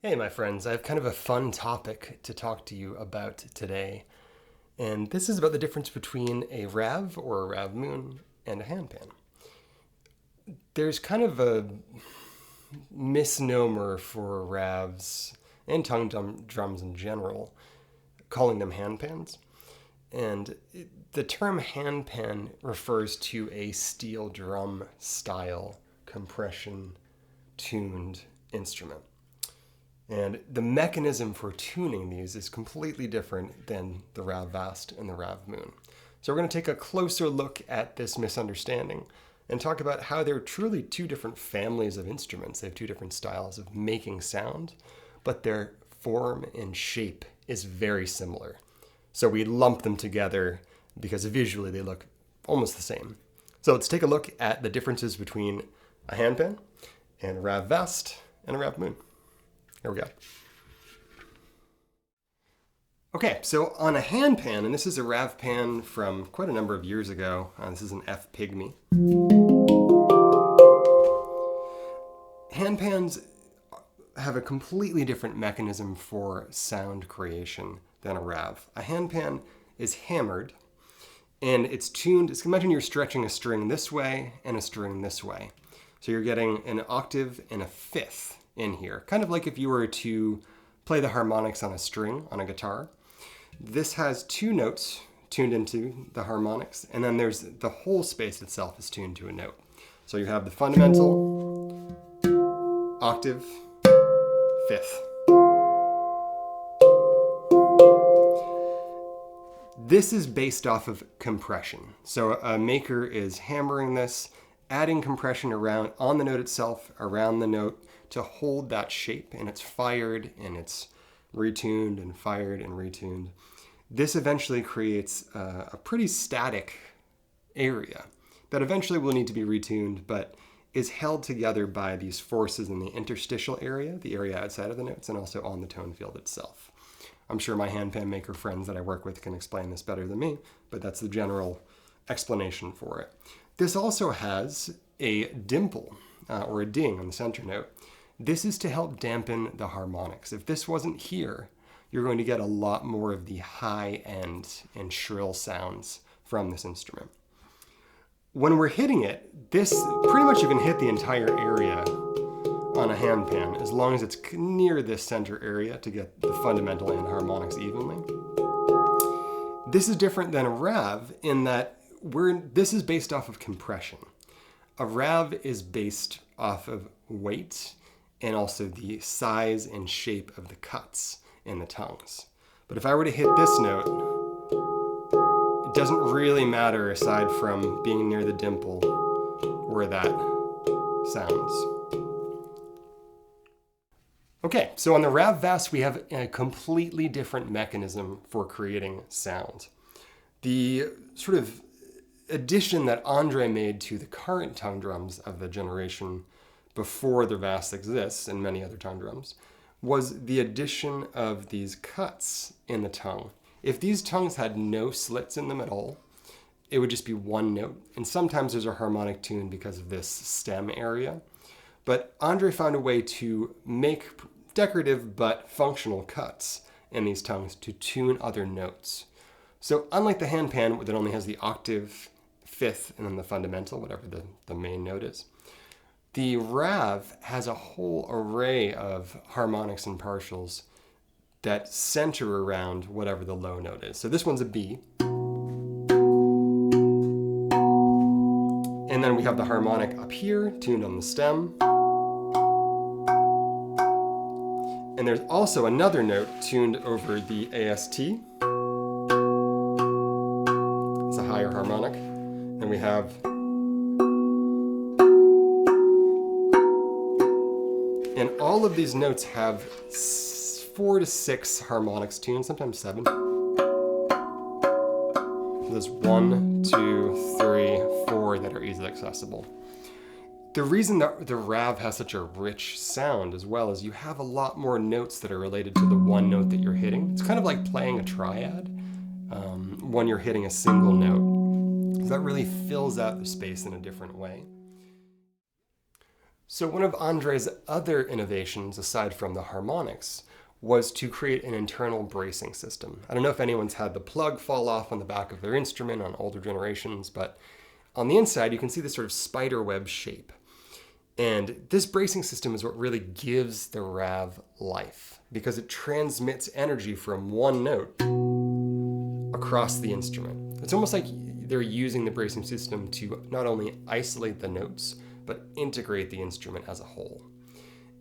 Hey my friends, I have kind of a fun topic to talk to you about today. And this is about the difference between a RAV or a RAV Moon and a handpan. There's kind of a misnomer for RAVs and tongue drums in general, calling them handpans. And the term handpan refers to a steel drum style compression tuned instrument. And the mechanism for tuning these is completely different than the RAV Vast and the RAV Moon. So we're going to take a closer look at this misunderstanding and talk about how they're truly two different families of instruments. They have two different styles of making sound, but their form and shape is very similar. So we lump them together because visually they look almost the same. So let's take a look at the differences between a handpan and a RAV Vast and a RAV Moon. Here we go. Okay, so on a handpan, and this is a RAV pan from quite a number of years ago. This is an F Pygmy. Handpans have a completely different mechanism for sound creation than a RAV. A handpan is hammered, and it's tuned. Imagine you're stretching a string this way and a string this way. So you're getting an octave and a fifth in here, kind of like if you were to play the harmonics on a string on a guitar. This has two notes tuned into the harmonics, and then there's the whole space itself is tuned to a note. So you have the fundamental, octave, fifth. This is based off of compression. So a maker is hammering this, adding compression around on the note itself, around the note, to hold that shape, and it's fired and it's retuned and fired and retuned. This eventually creates a pretty static area that eventually will need to be retuned, but is held together by these forces in the interstitial area, the area outside of the notes, and also on the tone field itself. I'm sure my handpan maker friends that I work with can explain this better than me, but that's the general explanation for it. This also has a dimple or a ding on the center note. This is to help dampen the harmonics. If this wasn't here, you're going to get a lot more of the high end and shrill sounds from this instrument. When we're hitting it, this pretty much you can hit the entire area on a handpan as long as it's near this center area to get the fundamental and harmonics evenly. This is different than a RAV in that this is based off of compression. A RAV is based off of weight and also the size and shape of the cuts in the tongues. But if I were to hit this note, it doesn't really matter aside from being near the dimple where that sounds. Okay, so on the RAV Vast, we have a completely different mechanism for creating sound. The sort of addition that Andre made to the current tongue drums of the generation before the Vast exists, and many other tongue drums, was the addition of these cuts in the tongue. If these tongues had no slits in them at all, it would just be one note. And sometimes there's a harmonic tune because of this stem area. But Andre found a way to make decorative but functional cuts in these tongues to tune other notes. So unlike the handpan that only has the octave, fifth, and then the fundamental, whatever the main note is, the RAV has a whole array of harmonics and partials that center around whatever the low note is. So this one's a B. And then we have the harmonic up here, tuned on the stem. And there's also another note tuned over the AST. It's a higher harmonic. And we have and all of these notes have 4 to 6 harmonics tuned, sometimes 7. There's 1, 2, 3, 4 that are easily accessible. The reason that the RAV has such a rich sound as well is you have a lot more notes that are related to the one note that you're hitting. It's kind of like playing a triad when you're hitting a single note. That really fills out the space in a different way. So one of Andre's other innovations, aside from the harmonics, was to create an internal bracing system. I don't know if anyone's had the plug fall off on the back of their instrument on older generations, but on the inside you can see this sort of spider web shape. And this bracing system is what really gives the RAV life, because it transmits energy from one note across the instrument. It's almost like they're using the bracing system to not only isolate the notes, but integrate the instrument as a whole.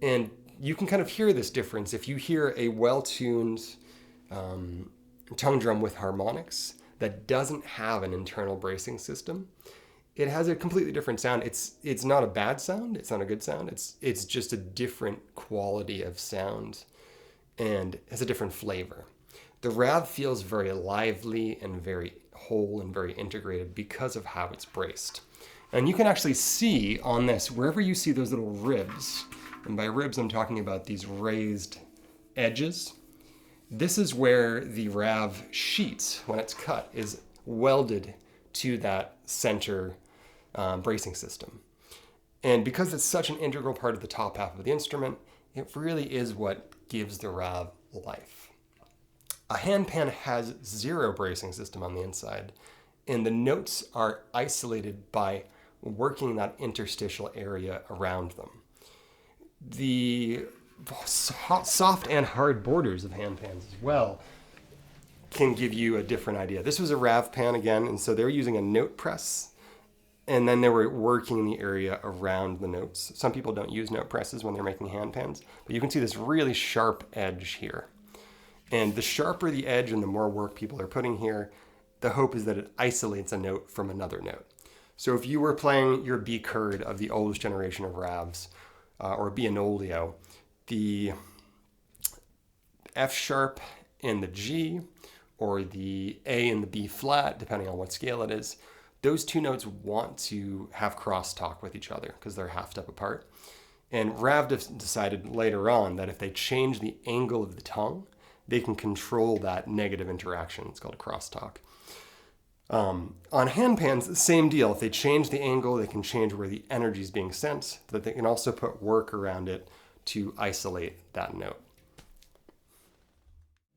And you can kind of hear this difference if you hear a well-tuned tongue drum with harmonics that doesn't have an internal bracing system. It has a completely different sound. It's not a bad sound. It's not a good sound. It's just a different quality of sound and has a different flavor. The RAV feels very lively and very whole and very integrated because of how it's braced. And you can actually see on this, wherever you see those little ribs, and by ribs I'm talking about these raised edges, this is where the RAV sheet, when it's cut, is welded to that center bracing system. And because it's such an integral part of the top half of the instrument, it really is what gives the RAV life. A handpan has zero bracing system on the inside, and the notes are isolated by working that interstitial area around them. The soft and hard borders of handpans as well can give you a different idea. This was a RAV pan again, and so they were using a note press, and then they were working the area around the notes. Some people don't use note presses when they're making handpans, but you can see this really sharp edge here. And the sharper the edge and the more work people are putting here, the hope is that it isolates a note from another note. So if you were playing your B chord of the oldest generation of RAVs, or B Anolio, the F sharp and the G, or the A and the B flat, depending on what scale it is, those two notes want to have crosstalk with each other because they're half step apart. And RAV decided later on that if they change the angle of the tongue, they can control that negative interaction. It's called a crosstalk. On handpans, the same deal. If they change the angle, they can change where the energy is being sent, but they can also put work around it to isolate that note.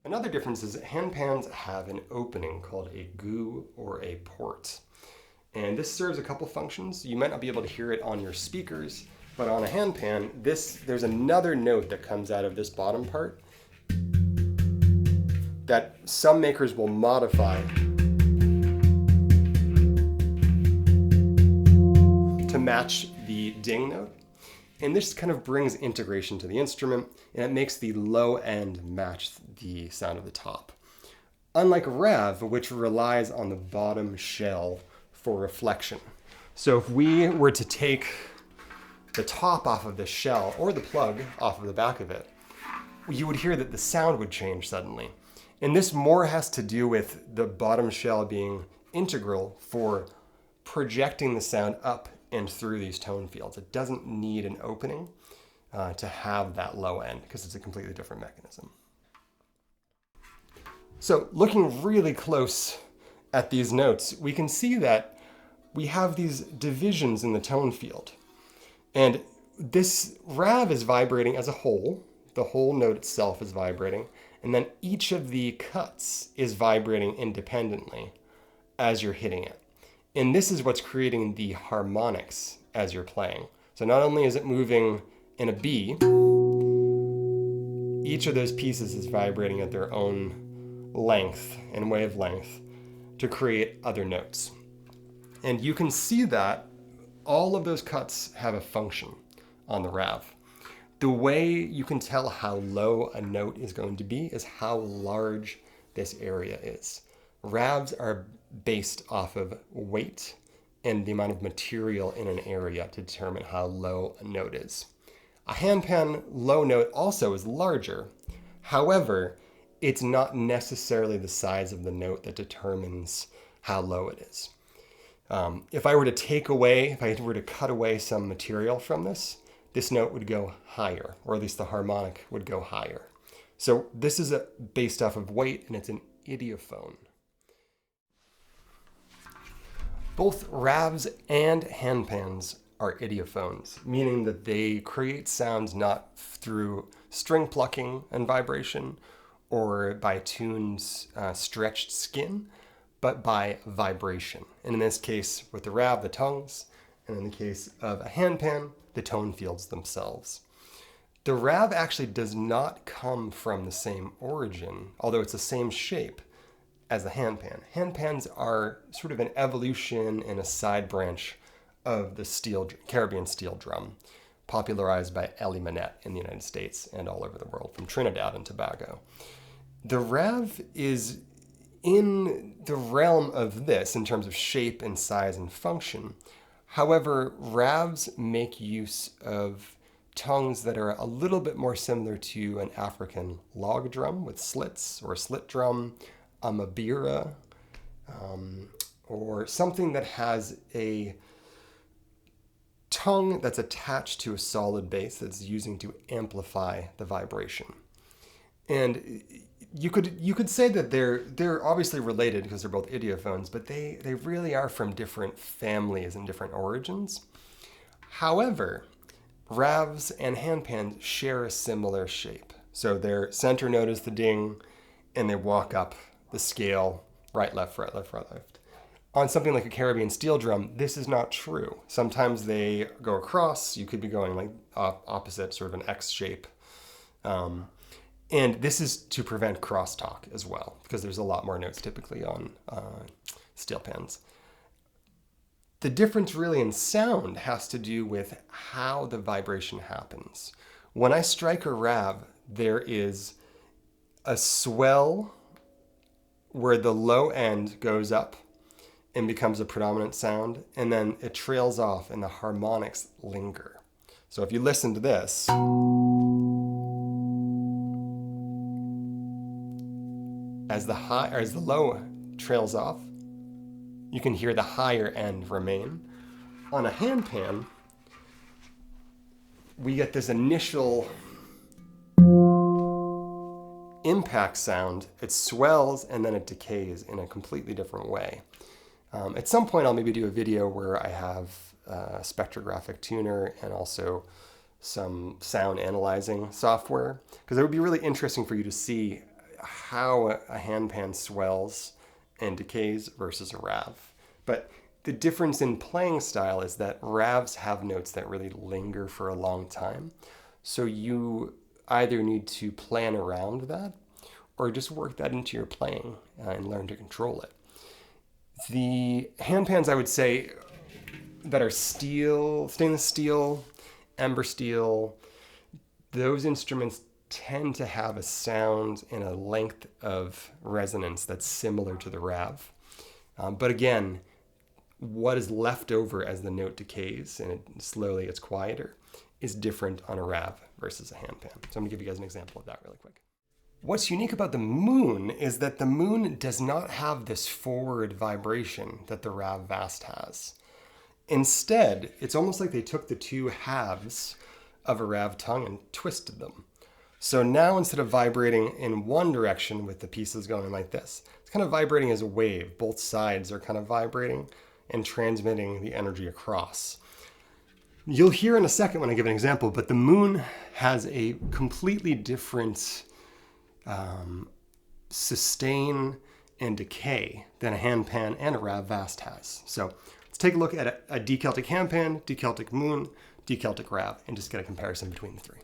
Another difference is that handpans have an opening called a goo or a port. And this serves a couple functions. You might not be able to hear it on your speakers, but on a handpan, there's another note that comes out of this bottom part that some makers will modify to match the ding note. And this kind of brings integration to the instrument, and it makes the low end match the sound of the top. Unlike a RAV, which relies on the bottom shell for reflection. So if we were to take the top off of the shell or the plug off of the back of it, you would hear that the sound would change suddenly. And this more has to do with the bottom shell being integral for projecting the sound up and through these tone fields. It doesn't need an opening to have that low end because it's a completely different mechanism. So looking really close at these notes, we can see that we have these divisions in the tone field. And this RAV is vibrating as a whole. The whole note itself is vibrating. And then each of the cuts is vibrating independently as you're hitting it. And this is what's creating the harmonics as you're playing. So not only is it moving in a B, each of those pieces is vibrating at their own length and wavelength to create other notes. And you can see that all of those cuts have a function on the RAV. The way you can tell how low a note is going to be is how large this area is. RAVs are based off of weight and the amount of material in an area to determine how low a note is. A handpan low note also is larger. However, it's not necessarily the size of the note that determines how low it is. If I were to cut away some material from this note would go higher, or at least the harmonic would go higher. So this is based off of weight, and it's an idiophone. Both RAVs and handpans are idiophones, meaning that they create sounds not through string plucking and vibration or by tune's stretched skin, but by vibration. And in this case, with the RAV, the tongues, and in the case of a handpan, the tone fields themselves. The RAV actually does not come from the same origin, although it's the same shape as the handpan. Handpans are sort of an evolution and a side branch of the Caribbean steel drum, popularized by Elie Manette in the United States and all over the world, from Trinidad and Tobago. The RAV is in the realm of this in terms of shape and size and function. However, RAVs make use of tongues that are a little bit more similar to an African log drum with slits, or a slit drum, a mabira, or something that has a tongue that's attached to a solid bass that's using to amplify the vibration. And you could say that they're obviously related because they're both idiophones, but they really are from different families and different origins. However, RAVs and handpans share a similar shape. So their center note is the ding, and they walk up the scale, right, left, right, left, right, left. On something like a Caribbean steel drum, this is not true. Sometimes they go across. You could be going like opposite, sort of an X shape. And this is to prevent crosstalk as well, because there's a lot more notes typically on steel pans. The difference really in sound has to do with how the vibration happens. When I strike a RAV, there is a swell where the low end goes up and becomes a predominant sound, and then it trails off and the harmonics linger. So if you listen to this, as the low trails off, you can hear the higher end remain. On a handpan, we get this initial impact sound. It swells and then it decays in a completely different way. At some point, I'll maybe do a video where I have a spectrographic tuner and also some sound analyzing software, because it would be really interesting for you to see how a handpan swells and decays versus a RAV. But the difference in playing style is that RAVs have notes that really linger for a long time. So you either need to plan around that or just work that into your playing and learn to control it. The handpans, I would say, that are steel, stainless steel, amber steel, those instruments tend to have a sound and a length of resonance that's similar to the RAV. But again, what is left over as the note decays and slowly it's quieter is different on a RAV versus a handpan. So I'm gonna give you guys an example of that really quick. What's unique about the Moon is that the Moon does not have this forward vibration that the RAV Vast has. Instead, it's almost like they took the two halves of a RAV tongue and twisted them. So now instead of vibrating in one direction with the pieces going like this, it's kind of vibrating as a wave. Both sides are kind of vibrating and transmitting the energy across. You'll hear in a second when I give an example, but the Moon has a completely different sustain and decay than a handpan and a RAV Vast has. So let's take a look at a D Celtic handpan, D Celtic Moon, D Celtic RAV, and just get a comparison between the three.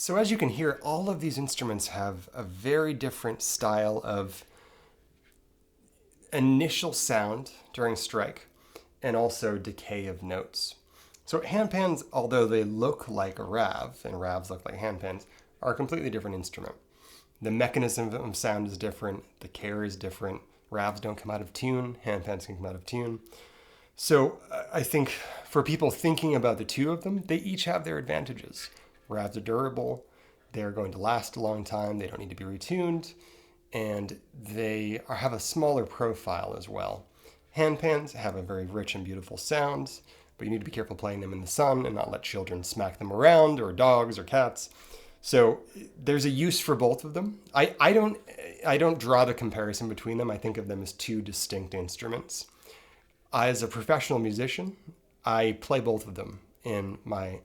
So as you can hear, all of these instruments have a very different style of initial sound during strike and also decay of notes. So handpans, although they look like a RAV, and RAVs look like handpans, are a completely different instrument. The mechanism of sound is different, the care is different. RAVs don't come out of tune, handpans can come out of tune. So I think for people thinking about the two of them, they each have their advantages. RAVs are durable, they're going to last a long time, they don't need to be retuned, and they have a smaller profile as well. Handpans have a very rich and beautiful sound, but you need to be careful playing them in the sun and not let children smack them around, or dogs or cats. So there's a use for both of them. I don't draw the comparison between them. I think of them as two distinct instruments. As a professional musician, I play both of them in my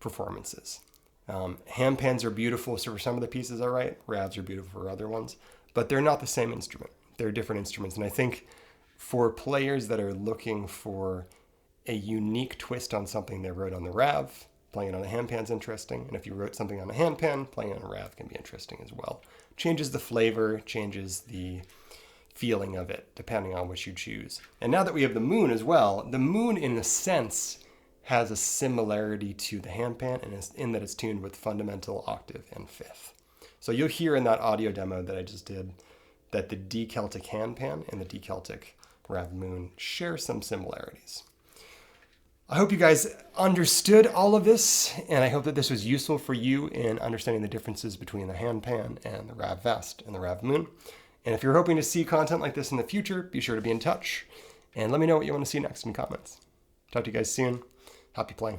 performances. Handpans are beautiful for some of the pieces I write. RAVs are beautiful for other ones, but they're not the same instrument. They're different instruments. And I think for players that are looking for a unique twist on something they wrote on the RAV, playing it on a handpan is interesting. And if you wrote something on a handpan, playing it on a RAV can be interesting as well. Changes the flavor, changes the feeling of it, depending on which you choose. And now that we have the Moon as well, the Moon in a sense has a similarity to the handpan in that it's tuned with fundamental, octave, and fifth. So you'll hear in that audio demo that I just did that the D Celtic handpan and the D Celtic RAV Moon share some similarities. I hope you guys understood all of this, and I hope that this was useful for you in understanding the differences between the handpan and the RAV Vast and the RAV Moon. And if you're hoping to see content like this in the future, be sure to be in touch and let me know what you want to see next in comments. Talk to you guys soon. Happy playing.